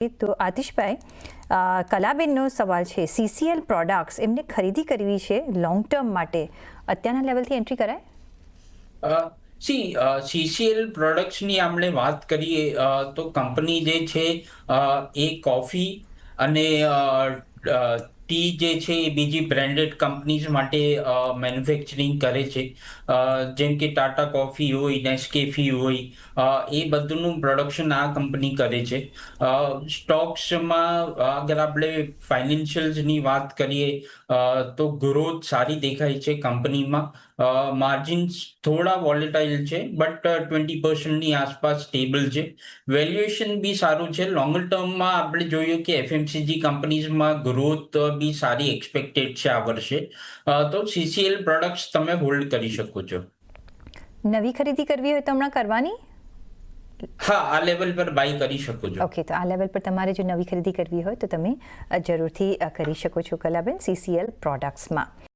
તો આતિશભાઈ, કલાબેનનો સવાલ છે, સીસીએલ પ્રોડક્ટ્સ એમને ખરીદી કરવી છે લોંગ ટર્મ માટે, અત્યારના લેવલથી એન્ટ્રી કરાય? સીસીએલ પ્રોડક્ટ્સની આપણે વાત કરીએ તો કંપની જે છે એ કોફી અને ટી જે છે એ બીજી બ્રાન્ડેડ કંપનીઝ માટે મેન્યુફેક્ચરિંગ કરે છે, જેમ કે ટાટા કોફી હોય, નેસ્કેફી હોય, એ બધુંનું પ્રોડક્શન આ કંપની કરે છે. સ્ટોક્સમાં અગર આપણે ફાઇનાન્શિયલ્સની વાત કરીએ તો ગ્રોથ સારી દેખાય છે કંપનીમાં. માર્જિન્સ થોડા વોલેટાઇલ છે, બટ 20% આસપાસ સ્ટેબલ છે. વેલ્યુએશન બી સારું છે. લોંગર ટર્મમાં આપણે જોઈએ કે એફએમસીજી કંપનીઝમાં ગ્રોથ બી સારી એક્સપેક્ટેડ છે આ વર્ષે. તો સીસીએલ પ્રોડક્ટ્સ તમે હોલ્ડ કરી શકો છો. નવી ખરીદી કરવી હોય તો હમણાં કરવાની? હા, આ લેવલ પર બાય કરી શકો છો. ઓકે, તો આ લેવલ પર તમારે જો નવી ખરીદી કરવી હોય તો તમે જરૂરથી કરી શકો છો કલાબેન સીસીએલ પ્રોડક્ટ્સમાં.